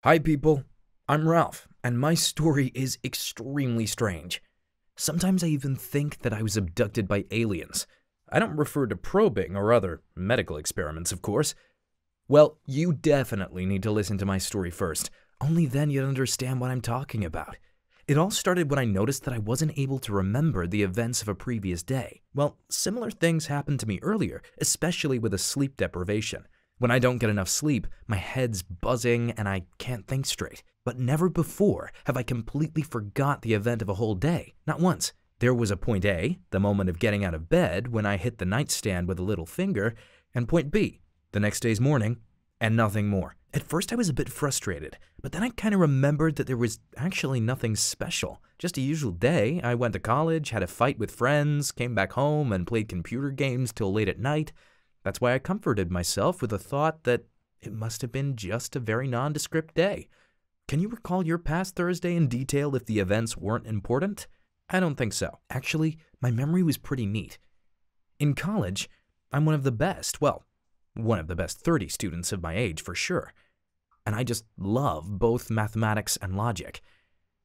Hi people, I'm Ralph, and my story is extremely strange. Sometimes I even think that I was abducted by aliens. I don't refer to probing or other medical experiments, of course. Well, you definitely need to listen to my story first. Only then you'll understand what I'm talking about. It all started when I noticed that I wasn't able to remember the events of a previous day. Well, similar things happened to me earlier, especially with a sleep deprivation. When I don't get enough sleep, my head's buzzing and I can't think straight. But never before have I completely forgot the event of a whole day, not once. There was a point A, the moment of getting out of bed when I hit the nightstand with a little finger, and point B, the next day's morning, and nothing more. At first I was a bit frustrated, but then I kind of remembered that there was actually nothing special. Just a usual day. I went to college, had a fight with friends, came back home and played computer games till late at night. That's why I comforted myself with the thought that it must have been just a very nondescript day. Can you recall your past Thursday in detail if the events weren't important? I don't think so. Actually, my memory was pretty neat. In college, I'm one of the best 30 students of my age for sure. And I just love both mathematics and logic.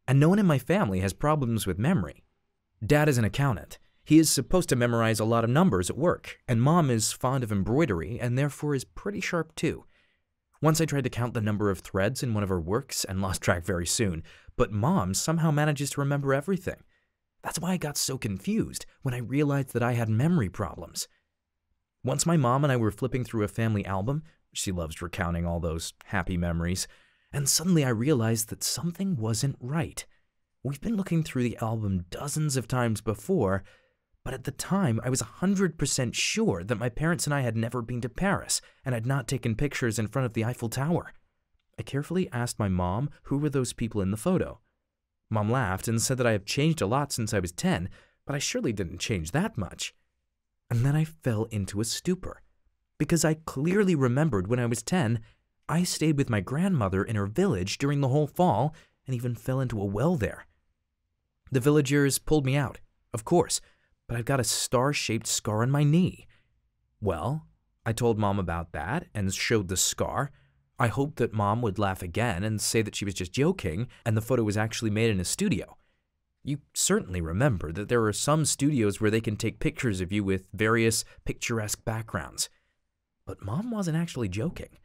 And no one in my family has problems with memory. Dad is an accountant. He is supposed to memorize a lot of numbers at work, and Mom is fond of embroidery and therefore is pretty sharp too. Once I tried to count the number of threads in one of her works and lost track very soon, but Mom somehow manages to remember everything. That's why I got so confused when I realized that I had memory problems. Once my mom and I were flipping through a family album, she loves recounting all those happy memories, and suddenly I realized that something wasn't right. We've been looking through the album dozens of times before, but at the time, I was 100% sure that my parents and I had never been to Paris and had not taken pictures in front of the Eiffel Tower. I carefully asked my mom who were those people in the photo. Mom laughed and said that I have changed a lot since I was 10, but I surely didn't change that much. And then I fell into a stupor, because I clearly remembered when I was 10, I stayed with my grandmother in her village during the whole fall and even fell into a well there. The villagers pulled me out, of course, but I've got a star-shaped scar on my knee. Well, I told Mom about that and showed the scar. I hoped that Mom would laugh again and say that she was just joking and the photo was actually made in a studio. You certainly remember that there are some studios where they can take pictures of you with various picturesque backgrounds. But Mom wasn't actually joking.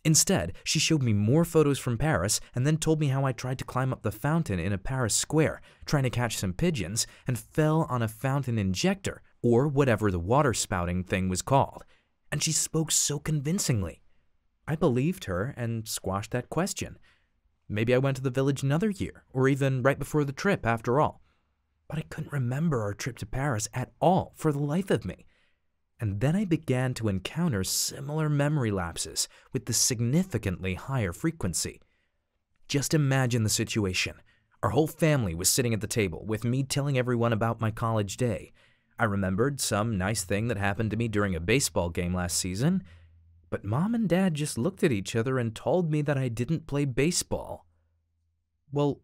Instead, she showed me more photos from Paris and then told me how I tried to climb up the fountain in a Paris square, trying to catch some pigeons, and fell on a fountain injector, or whatever the water spouting thing was called. And she spoke so convincingly. I believed her and squashed that question. Maybe I went to the village another year, or even right before the trip after all. But I couldn't remember our trip to Paris at all for the life of me. And then I began to encounter similar memory lapses with the significantly higher frequency. Just imagine the situation. Our whole family was sitting at the table with me telling everyone about my college day. I remembered some nice thing that happened to me during a baseball game last season, but Mom and Dad just looked at each other and told me that I didn't play baseball. Well,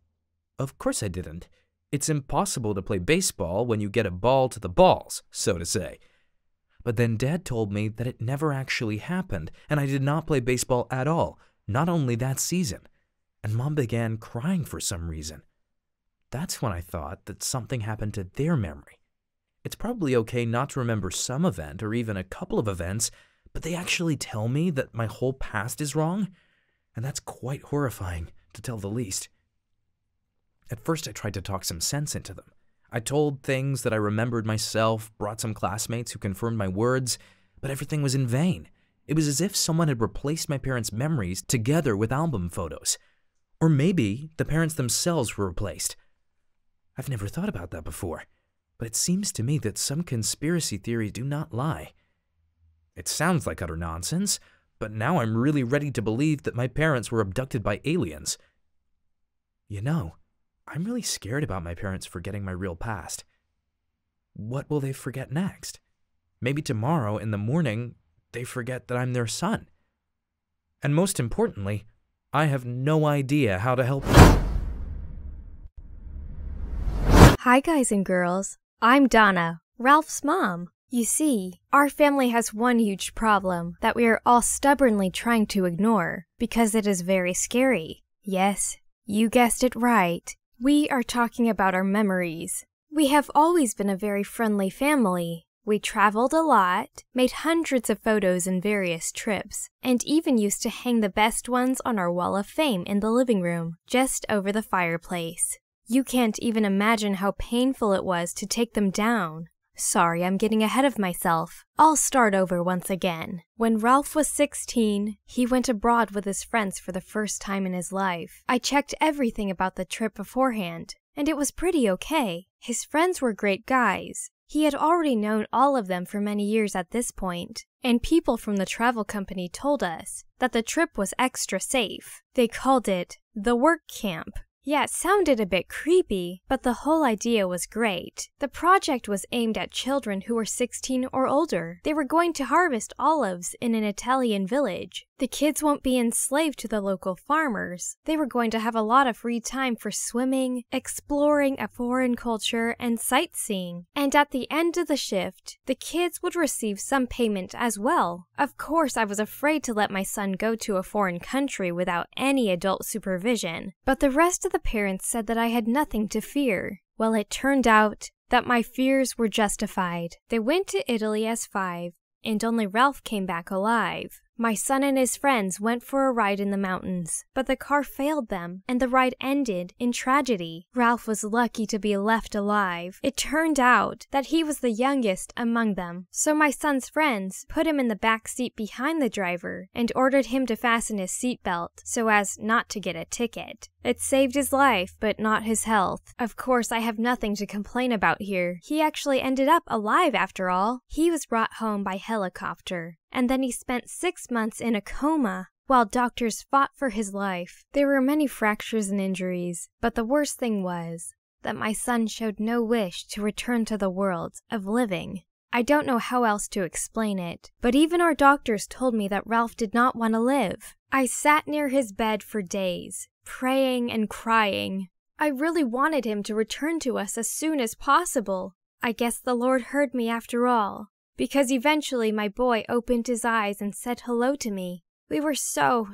of course I didn't. It's impossible to play baseball when you get a ball to the balls, so to say. But then Dad told me that it never actually happened, and I did not play baseball at all, not only that season. And Mom began crying for some reason. That's when I thought that something happened to their memory. It's probably okay not to remember some event or even a couple of events, but they actually tell me that my whole past is wrong? And that's quite horrifying, to tell the least. At first I tried to talk some sense into them. I told things that I remembered myself, brought some classmates who confirmed my words, but everything was in vain. It was as if someone had replaced my parents' memories together with album photos. Or maybe the parents themselves were replaced. I've never thought about that before, but it seems to me that some conspiracy theories do not lie. It sounds like utter nonsense, but now I'm really ready to believe that my parents were abducted by aliens. You know, I'm really scared about my parents forgetting my real past. What will they forget next? Maybe tomorrow in the morning, they forget that I'm their son. And most importantly, I have no idea how to help them. Hi guys and girls, I'm Donna, Ralph's mom. You see, our family has one huge problem that we are all stubbornly trying to ignore because it is very scary. Yes, you guessed it right. We are talking about our memories. We have always been a very friendly family. We traveled a lot, made hundreds of photos in various trips, and even used to hang the best ones on our wall of fame in the living room, just over the fireplace. You can't even imagine how painful it was to take them down. Sorry, I'm getting ahead of myself. I'll start over once again. When Ralph was 16, he went abroad with his friends for the first time in his life. I checked everything about the trip beforehand, and it was pretty okay. His friends were great guys. He had already known all of them for many years at this point, and people from the travel company told us that the trip was extra safe. They called it the work camp. Yeah, it sounded a bit creepy, but the whole idea was great. The project was aimed at children who were 16 or older. They were going to harvest olives in an Italian village. The kids won't be enslaved to the local farmers. They were going to have a lot of free time for swimming, exploring a foreign culture, and sightseeing. And at the end of the shift, the kids would receive some payment as well. Of course, I was afraid to let my son go to a foreign country without any adult supervision, but the rest of the parents said that I had nothing to fear. Well, it turned out that my fears were justified. They went to Italy as 5, and only Ralph came back alive. My son and his friends went for a ride in the mountains, but the car failed them, and the ride ended in tragedy. Ralph was lucky to be left alive. It turned out that he was the youngest among them, so my son's friends put him in the back seat behind the driver and ordered him to fasten his seatbelt so as not to get a ticket. It saved his life, but not his health. Of course, I have nothing to complain about here. He actually ended up alive after all. He was brought home by helicopter, and then he spent 6 months in a coma while doctors fought for his life. There were many fractures and injuries, but the worst thing was that my son showed no wish to return to the world of living. I don't know how else to explain it, but even our doctors told me that Ralph did not want to live. I sat near his bed for days, praying and crying. I really wanted him to return to us as soon as possible. I guess the Lord heard me after all, because eventually my boy opened his eyes and said hello to me. We were so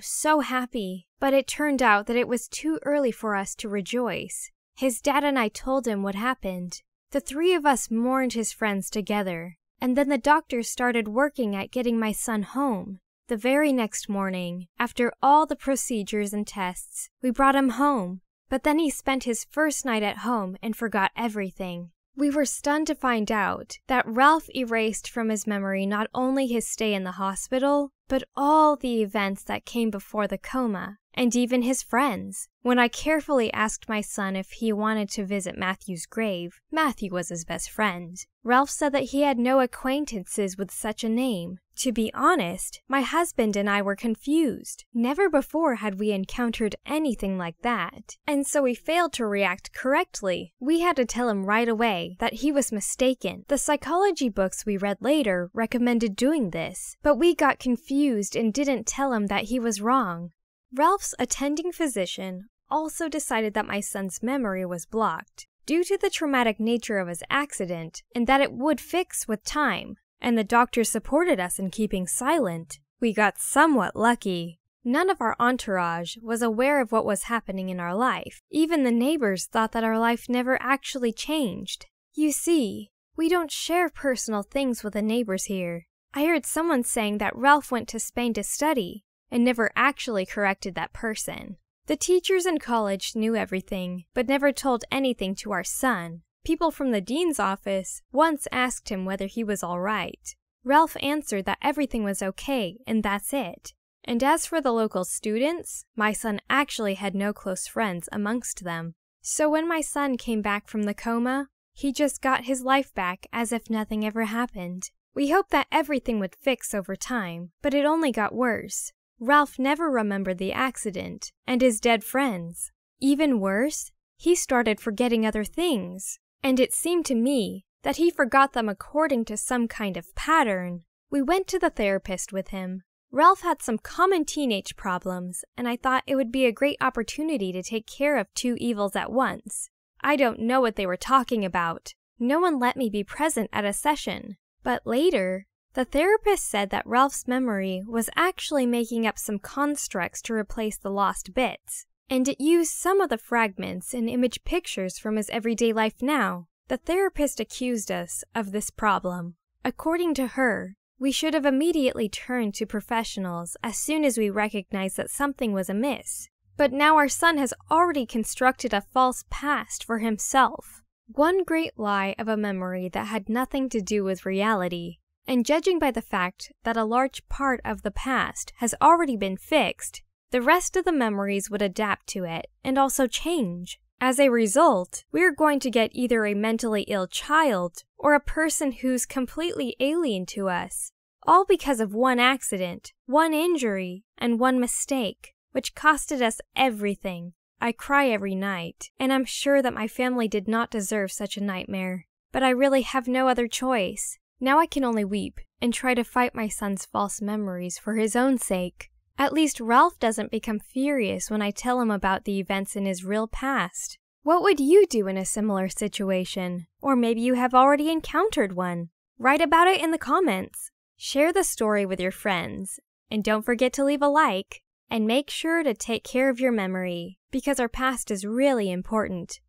happy, but it turned out that it was too early for us to rejoice. His dad and I told him what happened. The 3 of us mourned his friends together, and then the doctors started working at getting my son home. The very next morning, after all the procedures and tests, we brought him home, but then he spent his first night at home and forgot everything. We were stunned to find out that Ralph erased from his memory not only his stay in the hospital, but all the events that came before the coma, and even his friends. When I carefully asked my son if he wanted to visit Matthew's grave, Matthew was his best friend. Ralph said that he had no acquaintances with such a name. To be honest, my husband and I were confused. Never before had we encountered anything like that, and so we failed to react correctly. We had to tell him right away that he was mistaken. The psychology books we read later recommended doing this, but we got confused and didn't tell him that he was wrong. Ralph's attending physician also decided that my son's memory was blocked due to the traumatic nature of his accident and that it would fix with time, and the doctors supported us in keeping silent. We got somewhat lucky. None of our entourage was aware of what was happening in our life. Even the neighbors thought that our life never actually changed. You see, we don't share personal things with the neighbors here. I heard someone saying that Ralph went to Spain to study and never actually corrected that person. The teachers in college knew everything, but never told anything to our son. People from the dean's office once asked him whether he was all right. Ralph answered that everything was okay, and that's it. And as for the local students, my son actually had no close friends amongst them. So when my son came back from the coma, he just got his life back as if nothing ever happened. We hoped that everything would fix over time, but it only got worse. Ralph never remembered the accident and his dead friends. Even worse, he started forgetting other things, and it seemed to me that he forgot them according to some kind of pattern. We went to the therapist with him. Ralph had some common teenage problems, and I thought it would be a great opportunity to take care of 2 evils at once. I don't know what they were talking about. No one let me be present at a session, But later, the therapist said that Ralph's memory was actually making up some constructs to replace the lost bits, and it used some of the fragments and image pictures from his everyday life now. The therapist accused us of this problem. According to her, we should have immediately turned to professionals as soon as we recognized that something was amiss. But now our son has already constructed a false past for himself. One great lie of a memory that had nothing to do with reality. And judging by the fact that a large part of the past has already been fixed, the rest of the memories would adapt to it and also change. As a result, we're going to get either a mentally ill child or a person who's completely alien to us, all because of one accident, one injury, and one mistake, which costed us everything. I cry every night, and I'm sure that my family did not deserve such a nightmare, but I really have no other choice. Now I can only weep and try to fight my son's false memories for his own sake. At least Ralph doesn't become furious when I tell him about the events in his real past. What would you do in a similar situation? Or maybe you have already encountered one. Write about it in the comments. Share the story with your friends. And don't forget to leave a like. And make sure to take care of your memory, because our past is really important.